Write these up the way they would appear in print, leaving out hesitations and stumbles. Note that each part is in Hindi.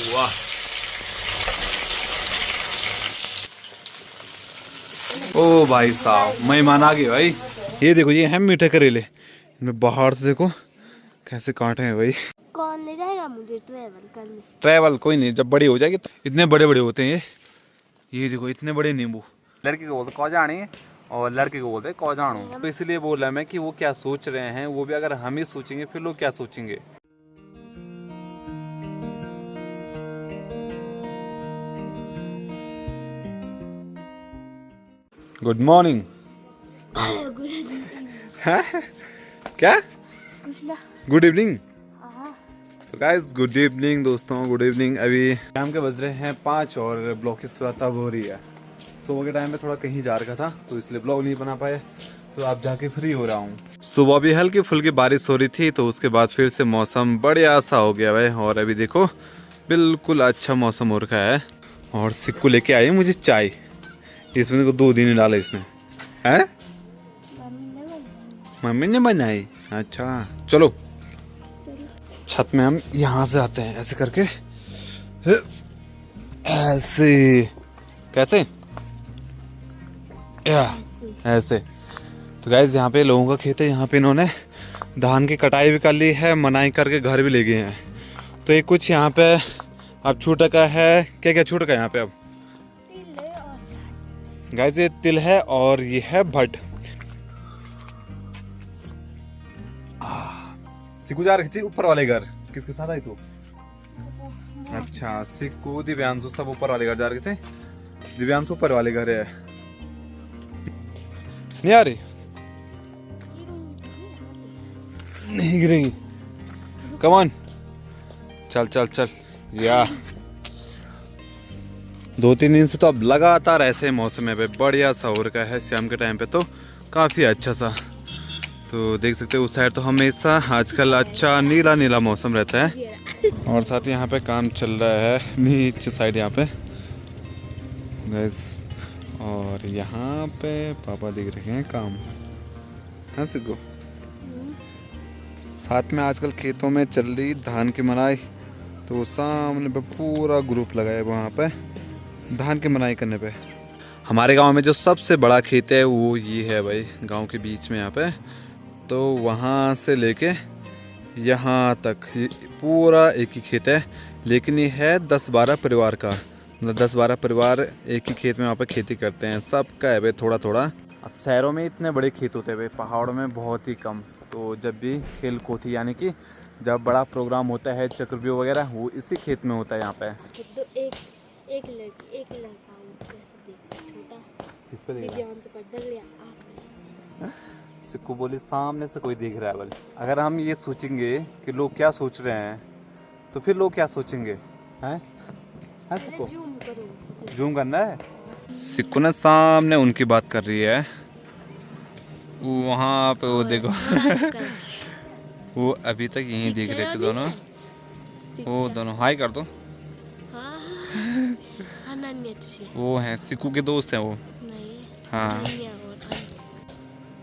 वाह, ओ भाई साहब मेहमान आ गए भाई। ये देखो ये है मीठे करेले, इनमें बाहर से देखो कैसे कांटे हैं भाई। कौन ले जाएगा मुझे ट्रेवल करने? ट्रैवल कोई नहीं, जब बड़ी हो जाएगी तो। इतने बड़े बड़े होते हैं ये देखो इतने बड़े नींबू। लड़के को बोलते कौजानी और लड़के को बोलते कौजाणू। तो इसलिए बोल रहा मैं कि वो क्या सोच रहे हैं, वो भी अगर हम ही सोचेंगे फिर लोग क्या सोचेंगे। Good morning. क्या गुड इवनिंग? तो गाइस गुड इवनिंग दोस्तों, गुड इवनिंग। अभी शाम के बज रहे हैं 5 और ब्लॉग की सुबह तब हो रही है। सुबह के टाइम में थोड़ा कहीं जा रखा था तो इसलिए ब्लॉग नहीं बना पाए, तो अब जाके फ्री हो रहा हूँ। सुबह भी हल्की फुल्की बारिश हो रही थी, तो उसके बाद फिर से मौसम बढ़िया सा हो गया है। और अभी देखो बिल्कुल अच्छा मौसम हो रखा है। और सिक्कू लेके आई मुझे चाय, इसमें देखो 2 दिन ही डाला इसने। है मम्मी ने बनाई? अच्छा चलो छत में हम यहाँ से आते हैं ऐसे करके, ऐसे कैसे या ऐसे। तो गाइस यहाँ पे लोगों का खेत है, यहाँ पे इन्होंने धान की कटाई भी कर ली है, मनाई करके घर भी ले गए हैं। तो ये कुछ यहाँ पे अब छूट का है। क्या क्या छूट का यहाँ पे अब? गाइस ये तिल है और ये है भट्ट। सिक्कू जा रही थी ऊपर वाले घर, किसके साथ आई तू? अच्छा सिक्कू दिव्यांशु सब ऊपर वाले घर जा रहे थे। दिव्यांशु ऊपर वाले घर है। नहीं आ रही? नहीं गिरेगी। कम ऑन चल चल चल। या 2-3 दिन से तो अब लगातार ऐसे मौसम है, बढ़िया सा हो रखा है। शाम के टाइम पे तो काफ़ी अच्छा सा, तो देख सकते हो उस साइड तो हमेशा आजकल अच्छा नीला नीला मौसम रहता है। और साथ ही यहाँ पे काम चल रहा है नीचे साइड यहाँ पे गाइस। और यहाँ पे पापा दिख रहे हैं काम। हाँ सिक्कू, साथ में आजकल खेतों में चल रही धान की मनाई, तो सामने पे पूरा ग्रुप लगा है वहाँ पे धान की मनाई करने पे। हमारे गांव में जो सबसे बड़ा खेत है वो ये है भाई, गांव के बीच में यहाँ पे। तो वहाँ से लेके यहाँ तक पूरा एक ही खेत है, लेकिन ये है 10-12 परिवार का। मतलब 10-12 परिवार एक ही खेत में वहाँ पे खेती करते हैं। सबका है भाई थोड़ा थोड़ा। अब शहरों में इतने बड़े खेत होते हैं भाई, पहाड़ों में बहुत ही कम। तो जब भी खेल कोठी यानी कि जब बड़ा प्रोग्राम होता है चक्रव्यूह वगैरह, वो इसी खेत में होता है यहाँ पे। तो एक लड़का छोटा किस पे देख रहा? सिक्कू बोली सामने से कोई देख रहा है बोले। अगर हम ये सोचेंगे कि लोग क्या सोच रहे हैं, तो फिर लोग क्या सोचेंगे? हैं सिक्कू जूम करना है। सिक्कू ने सामने उनकी बात कर रही है, वहाँ पे वो देखो वो अभी तक यहीं देख रहे थे दोनों। वो दोनों हाई कर दो। वो हैं सिक्कू के दोस्त हैं वो। हाँ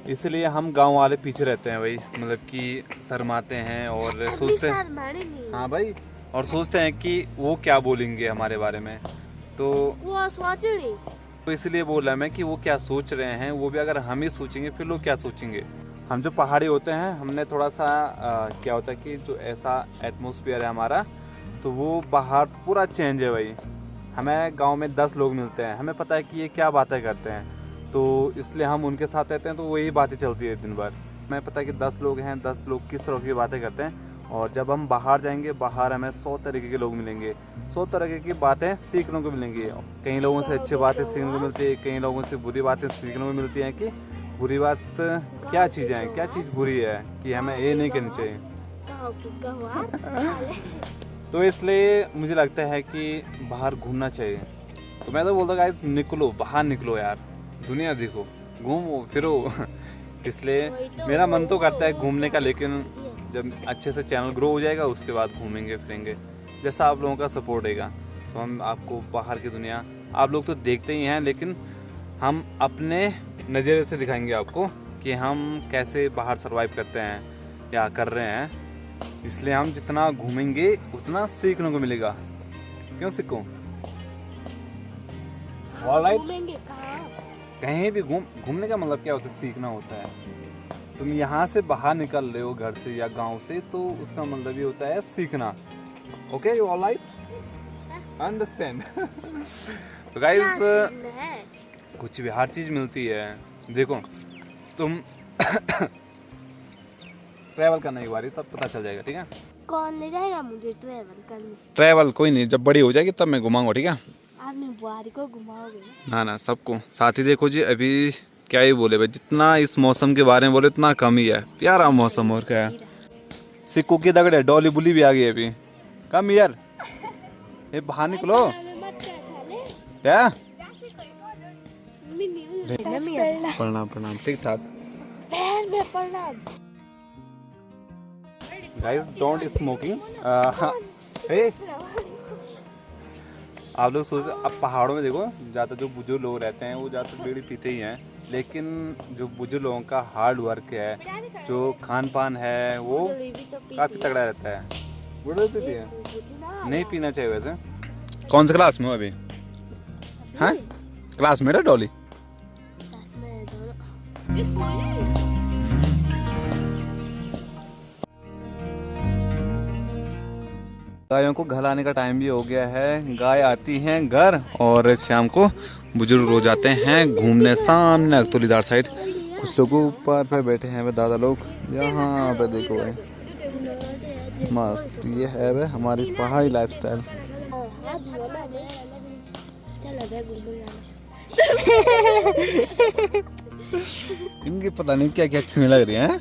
इसलिए हम गांव वाले पीछे रहते हैं भाई, मतलब कि शर्माते हैं और सोचते हैं। हाँ भाई, और सोचते हैं कि वो क्या बोलेंगे हमारे बारे में। तो वो सोच रही, तो इसलिए बोल रहा मैं कि वो क्या सोच रहे हैं, वो भी अगर हम ही सोचेंगे फिर लोग क्या सोचेंगे। हम जो पहाड़ी होते हैं, हमने थोड़ा सा क्या होता है कि जो ऐसा एटमॉस्फेयर है हमारा, तो वो पहाड़ पूरा चेंज है भाई। हमें गांव में 10 लोग मिलते हैं, हमें पता है कि ये क्या बातें करते हैं, तो इसलिए हम उनके साथ रहते हैं, तो वही बातें चलती है दिन भर। हमें पता है कि 10 लोग हैं, 10 लोग किस तरह की बातें करते हैं। और जब हम बाहर जाएंगे, बाहर हमें 100 तरीके के लोग मिलेंगे, 100 तरह की बातें सीखने को मिलेंगी। कई लोगों से अच्छी बातें सीखने को मिलती है, कई लोगों से बुरी बातें सीखने को मिलती हैं कि बुरी बात क्या चीज़ें हैं, क्या चीज़ बुरी है कि हमें ये नहीं करनी चाहिए। तो इसलिए मुझे लगता है कि बाहर घूमना चाहिए। तो मैं तो बोलता गाइस निकलो, बाहर निकलो यार, दुनिया देखो, घूमो फिरो। इसलिए मेरा मन तो करता है घूमने का, लेकिन जब अच्छे से चैनल ग्रो हो जाएगा उसके बाद घूमेंगे फिरेंगे, जैसा आप लोगों का सपोर्ट रहेगा। तो हम आपको बाहर की दुनिया, आप लोग तो देखते ही हैं, लेकिन हम अपने नज़रिए से दिखाएंगे आपको कि हम कैसे बाहर सर्वाइव करते हैं या कर रहे हैं। इसलिए हम जितना घूमेंगे उतना सीखने को मिलेगा। क्यों सीखूं? ऑलराइट, घूमेंगे कहाँ? कहीं भी घूमने का मतलब क्या होता है? सीखना होता है। तुम यहाँ से बाहर निकल रहे हो घर से या गांव से, तो उसका मतलब ये होता है सीखना। Okay, you alright, understand. तो क्या गाइस, सीखना है? कुछ भी हर चीज मिलती है। देखो तुम ट्रैवल करने की बारी तब पता चल जाएगा, ठीक है? कौन ले जाएगा मुझे ट्रेवल करने? ट्रैवल कोई नहीं, जब बड़ी हो जाएगी तब मैं घुमाऊंगा, ठीक है? आपने बुआरी को घुमाओगे ना? ना ना, सबको साथ ही। देखो जी, अभी क्या ही बोले भाई, जितना इस मौसम के बारे में बोले उतना कम ही है। प्यारा मौसम और क्या है। सिक्कू की दगड़े, डॉली बुली भी आ गई अभी। कम यार, ये बाहर निकलो। क्या? प्रणाम प्रणाम, ठीक ठाक। पैर में प्रणाम। Guys, don't smoking. आप लोग सोच, अब पहाड़ों में देखो ज़्यादा जो बुजुर्ग लोग रहते हैं वो ज़्यादा बीड़ी पीते ही हैं, लेकिन जो बुजुर्ग लोगों का हार्ड वर्क है, जो खान पान है, वो काफ़ी तगड़ा रहता है। बुढ़े पीती है, नहीं पीना चाहिए वैसे। कौन से क्लास में हो अभी? हाँ, क्लास में डॉली? गायों को घर आने का टाइम भी हो गया है। गाय आती हैं घर और शाम को बुजुर्ग रो जाते हैं घूमने सामने अख्तुलीदार साइड। कुछ लोग ऊपर पे बैठे हैं वे दादा लोग, यहाँ पे देखो भाई मस्त। ये है वे हमारी पहाड़ी लाइफस्टाइल। इनकी पता नहीं क्या क्या छुए लग रही हैं।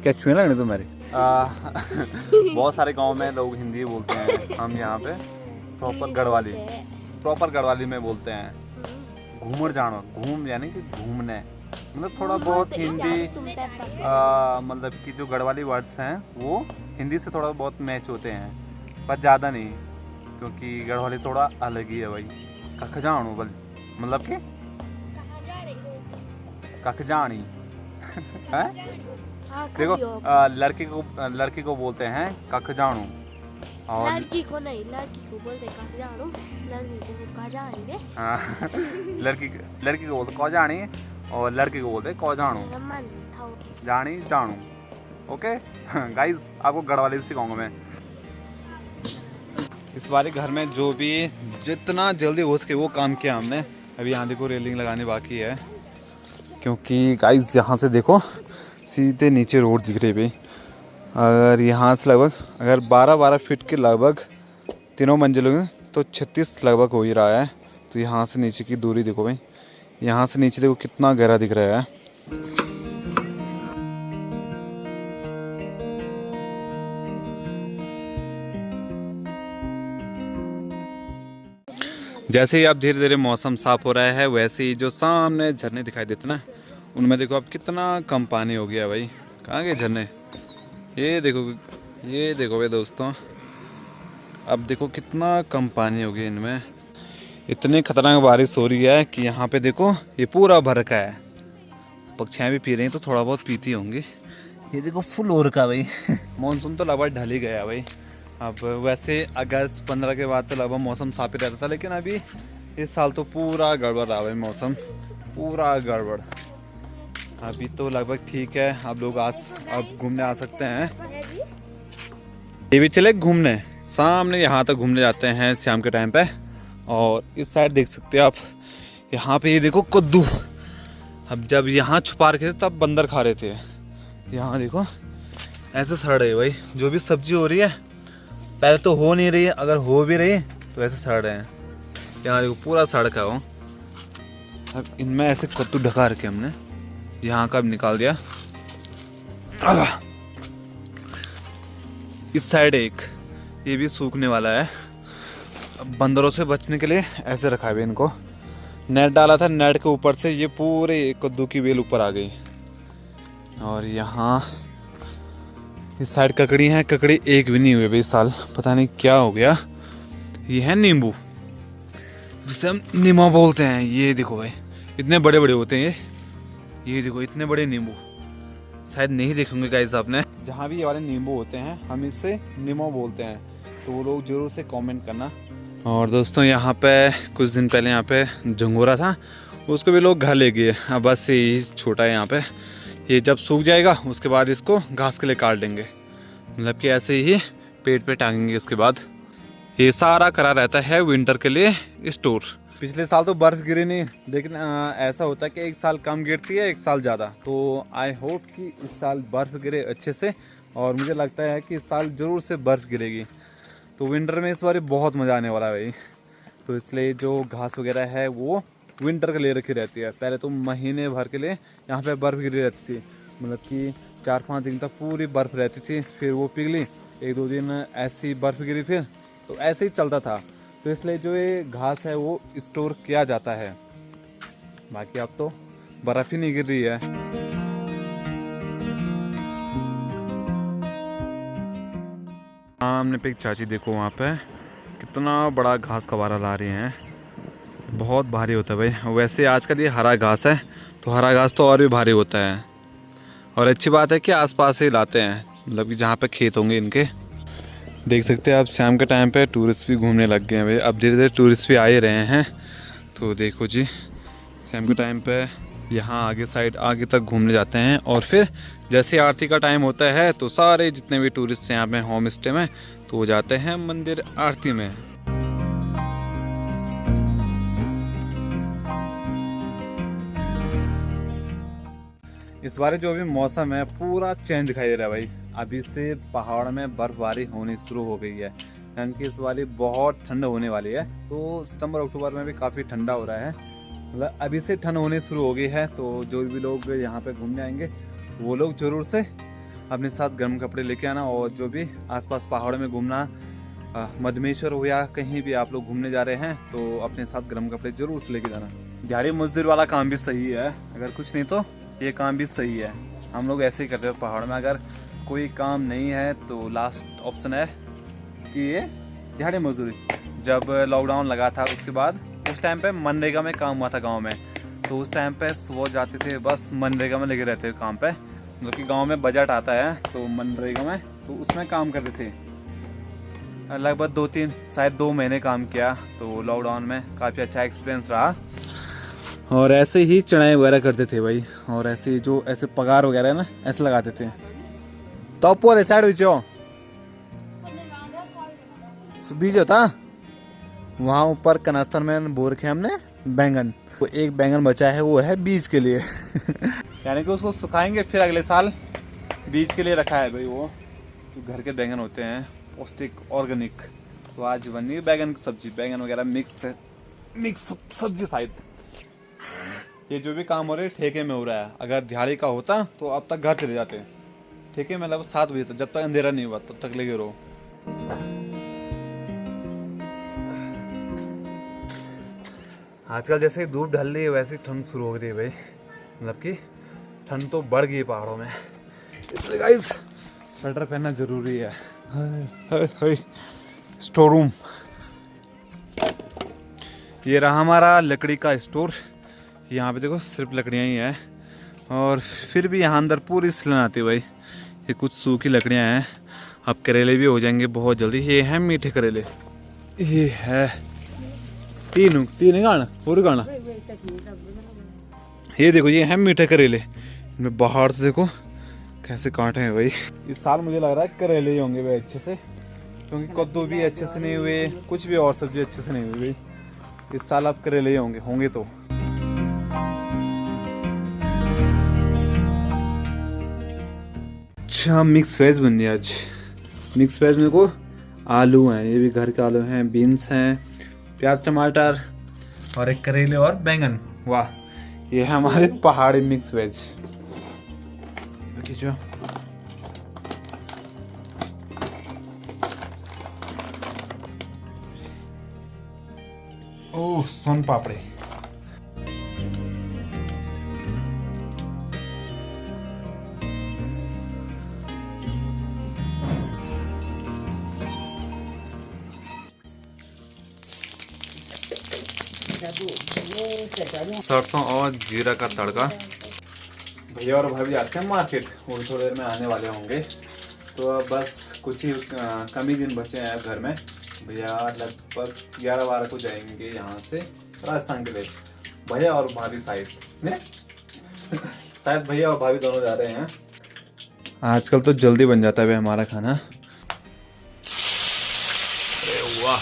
क्या छुए लग रही तुम्हारी? बहुत सारे गांव में लोग हिंदी बोलते हैं, हम यहाँ पे प्रॉपर गढ़वाली में बोलते हैं। घूमर जानो, घूम यानी कि घूमने, मतलब थोड़ा बहुत हिंदी, मतलब कि जो गढ़वाली वर्ड्स हैं वो हिंदी से थोड़ा बहुत मैच होते हैं, पर ज़्यादा नहीं, क्योंकि गढ़वाली थोड़ा अलग ही है भाई। कख जानो बल मतलब कि कख जानी है। देखो, लड़की को बोलते हैं कख जानू, और लड़की को नहीं, लड़की को बोलते कख जानू, लड़की को कह जानी रे। हाँ, लड़की को बोलते कौ जानी और लड़की को बोलते कौ जानू, जानी जानू। ओके गाइस, आपको गढ़वाली सिखाऊंगा मैं इस बारे। घर में जो भी जितना जल्दी हो सके वो काम किया हमने। अभी यहाँ देखो रेलिंग लगानी बाकी है, क्योंकि गाइस यहाँ से देखो सीधे नीचे रोड दिख रही है भाई। अगर यहाँ से लगभग अगर 12 फीट के लगभग तीनों मंजिलों में तो 36 लगभग हो ही रहा है। तो यहाँ से नीचे की दूरी देखो भाई, यहाँ से नीचे देखो कितना गहरा दिख रहा है। जैसे ही अब धीरे धीरे मौसम साफ हो रहा है, वैसे ही जो सामने झरने दिखाई देते ना, उनमें देखो अब कितना कम पानी हो गया भाई। कहाँ गए झरने? ये देखो भाई दोस्तों, अब देखो कितना कम पानी हो गया इनमें। इतनी खतरनाक बारिश हो रही है कि यहाँ पे देखो ये पूरा भर रखा है। पक्षियाँ भी पी रही हैं तो थोड़ा बहुत पीती होंगी। ये देखो फुल हो रखा भाई। मानसून तो लगभग ढल ही गया भाई। अब वैसे अगस्त 15 के बाद तो लगभग मौसम साफ ही रहता था, लेकिन अभी इस साल तो पूरा गड़बड़ रहा भाई मौसम, पूरा गड़बड़। अभी तो लगभग ठीक है, आप लोग अब घूमने आ सकते हैं। ये भी चले घूमने सामने, यहाँ तक घूमने जाते हैं शाम के टाइम पे। और इस साइड देख सकते हैं आप, यहाँ पे ये देखो कद्दू। अब जब यहाँ छुपा रखे थे तब बंदर खा रहे थे। यहाँ देखो ऐसे सड़ रहे भाई, जो भी सब्जी हो रही है पहले तो हो नहीं रही है, अगर हो भी रही तो ऐसे सड़ रहे हैं। यहाँ देखो पूरा सड़क है वो। अब इनमें ऐसे कद्दू ढका रखे हमने, यहाँ का निकाल दिया। इस साइड एक ये भी सूखने वाला है। अब बंदरों से बचने के लिए ऐसे रखा है इनको। नेट डाला था, नेट के ऊपर से ये पूरे कद्दू की बेल ऊपर आ गई। और यहाँ इस साइड ककड़ी है, ककड़ी एक भी नहीं हुई भाई इस साल, पता नहीं क्या हो गया। ये है नींबू, जिसे हम नीमा बोलते हैं। ये देखो भाई इतने बड़े बड़े होते हैं ये देखो इतने बड़े नींबू, शायद नहीं देखेंगे गाइस आपने। जहाँ भी ये वाले नींबू होते हैं हम इसे नीमो बोलते हैं, तो वो लोग जरूर से कमेंट करना। और दोस्तों यहाँ पे कुछ दिन पहले यहाँ पे झंगोरा था, उसको भी लोग घर ले गए। अब बस यही छोटा है यहाँ पे, ये जब सूख जाएगा उसके बाद इसको घास के लिए काट देंगे, मतलब कि ऐसे ही पेड़ पे टांगेंगे। उसके बाद ये सारा करा रहता है विंटर के लिए स्टोर। पिछले साल तो बर्फ़ गिरी नहीं, लेकिन ऐसा होता है कि एक साल कम गिरती है, एक साल ज़्यादा। तो आई होप कि इस साल बर्फ़ गिरे अच्छे से, और मुझे लगता है कि इस साल ज़रूर से बर्फ़ गिरेगी। तो विंटर में इस बार बहुत मज़ा आने वाला है भाई। तो इसलिए जो घास वगैरह है वो विंटर के लिए रखी रहती है। पहले तो महीने भर के लिए यहाँ पे बर्फ़ गिरी रहती थी, मतलब कि 4-5 दिन तक पूरी बर्फ़ रहती थी, फिर वो पिघली, 1-2 दिन ऐसी बर्फ़ गिरी, फिर तो ऐसे ही चलता था। तो इसलिए जो ये घास है वो स्टोर किया जाता है। बाकी अब तो बर्फ़ ही नहीं गिर रही है। सामने पे एक चाची देखो, वहाँ पे कितना बड़ा घास कबारा ला रही हैं। बहुत भारी होता है भाई। वैसे आजकल ये हरा घास है, तो हरा घास तो और भी भारी होता है। और अच्छी बात है कि आसपास ही लाते हैं, मतलब कि जहाँ पे खेत होंगे इनके। देख सकते हैं आप शाम के टाइम पे टूरिस्ट भी घूमने लग गए हैं भाई। अब धीरे धीरे टूरिस्ट भी आ ही रहे हैं। तो देखो जी, शाम के टाइम पे यहाँ आगे साइड आगे तक घूमने जाते हैं, और फिर जैसे आरती का टाइम होता है तो सारे जितने भी टूरिस्ट हैं यहाँ पे होम स्टे में, तो वो जाते हैं मंदिर आरती में। इस बार जो भी मौसम है पूरा चेंज दिखाई दे रहा है भाई। अभी से पहाड़ में बर्फबारी होनी शुरू हो गई है, यानी कि इस बार बहुत ठंड होने वाली है। तो सितंबर अक्टूबर में भी काफ़ी ठंडा हो रहा है, मतलब अभी से ठंड होनी शुरू हो गई है। तो जो भी लोग यहाँ पे घूमने आएंगे वो लोग ज़रूर से अपने साथ गर्म कपड़े लेके आना। और जो भी आसपास पहाड़ों में घूमना, मधमेश्वर हो या कहीं भी आप लोग घूमने जा रहे हैं, तो अपने साथ गर्म कपड़े ज़रूर से लेके जाना। दिहाड़ी मजदूर वाला काम भी सही है, अगर कुछ नहीं तो ये काम भी सही है। हम लोग ऐसे ही करते हैं पहाड़ में, अगर कोई काम नहीं है तो लास्ट ऑप्शन है कि ये दिहाड़ी मजदूरी। जब लॉकडाउन लगा था उसके बाद उस टाइम पे मनरेगा में काम हुआ था गांव में, तो उस टाइम पे सुबह जाते थे, बस मनरेगा में लगे रहते थे काम पे। मतलब कि गांव में बजट आता है तो मनरेगा में, तो उसमें काम करते थे। लगभग 2-3 शायद 2 महीने काम किया, तो लॉकडाउन में काफ़ी अच्छा एक्सपीरियंस रहा। और ऐसे ही चढ़ाई वगैरह करते थे भाई, और ऐसे जो ऐसे पगार वगैरह है ना, ऐसे लगाते थे। तो पूरे साइड बीज होता वहाँ ऊपर कनास्तर में बो रखे हमने बैंगन, वो एक बैंगन बचा है वो है बीज के लिए यानी कि उसको सुखाएंगे फिर अगले साल बीज के लिए रखा है भाई। वो तो घर के बैंगन होते हैं, पौष्टिक ऑर्गेनिक। तो आज बनी बैंगन की सब्जी, बैंगन वगैरह मिक्स सब्जी। शायद ये जो भी काम हो रहा है ठेके में हो रहा है। अगर दिहाड़ी का होता तो अब तक घर चले जाते। ठेके में लगभग 7 बजे तक, जब तक अंधेरा नहीं हुआ तब तक लगे रहो। आजकल जैसे धूप ढल रही है वैसे ठंड शुरू हो रही है भाई, मतलब कि ठंड तो बढ़ गई है पहाड़ों में, इसलिए गाइस स्वेटर पहनना जरूरी है। हाय स्टोर रूम, ये रहा हमारा लकड़ी का स्टोर। यहाँ पे देखो सिर्फ लकड़ियाँ ही हैं, और फिर भी यहाँ अंदर पूरी सिलन आती है भाई। ये कुछ सूखी लकड़ियाँ हैं, अब करेले भी हो जाएंगे बहुत जल्दी। ये हैं मीठे करेले, ये है तीन गाना पूरे गाना। ये देखो ये है मीठे करेले, इनमें बाहर से देखो कैसे कांटे हैं भाई। इस साल मुझे लग रहा है करेले ही होंगे भाई अच्छे से, क्योंकि कद्दू भी अच्छे से नहीं हुए, कुछ भी और सब्जी अच्छे से नहीं हुई भाई। इस साल अब करेले ही होंगे तो। अच्छा मिक्स वेज बन गया आज। मिक्स वेज में को आलू हैं, ये भी घर के आलू हैं, बीन्स हैं, प्याज टमाटर, और एक करेले और बैंगन। वाह, ये है हमारे पहाड़ी मिक्स वेज। जो ओह सोन पापड़ी, सरसों और जीरा का तड़का। भैया और भाभी आते हैं मार्केट, वो थोड़ी देर में आने वाले होंगे। तो अब बस कुछ ही कम ही दिन बचे हैं घर में, भैया लगभग 11-12 को जाएंगे यहाँ से राजस्थान के लिए। भैया और भाभी शायद भैया और भाभी दोनों जा रहे हैं। आजकल तो जल्दी बन जाता है भाई हमारा खाना। अरे वाह,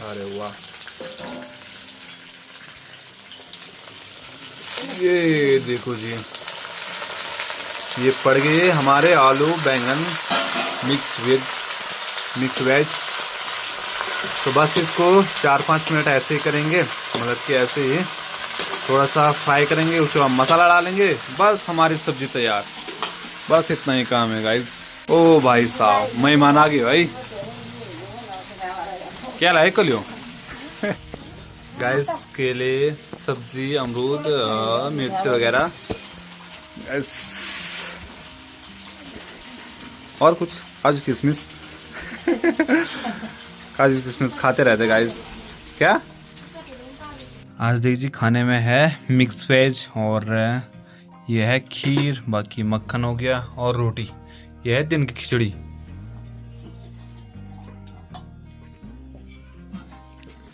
अरे वाह, ये देखो जी, ये पड़ गए हमारे आलू बैंगन मिक्स वेज। तो बस इसको 4-5 मिनट ऐसे ही करेंगे, मतलब कि ऐसे ही थोड़ा सा फ्राई करेंगे, उसके बाद मसाला डालेंगे, बस हमारी सब्जी तैयार। बस इतना ही काम है गाइस। ओ भाई साहब, मेहमान आ गए भाई। क्या लाए कलियो? गाइस केले, सब्जी, अमरूद, मिर्च वगैरह, और कुछ काजू किशमिश काजू किशमिश खाते रहते गाइस। क्या आज देख जी खाने में है मिक्स वेज, और ये है खीर, बाकी मक्खन हो गया और रोटी। ये है दिन की खिचड़ी।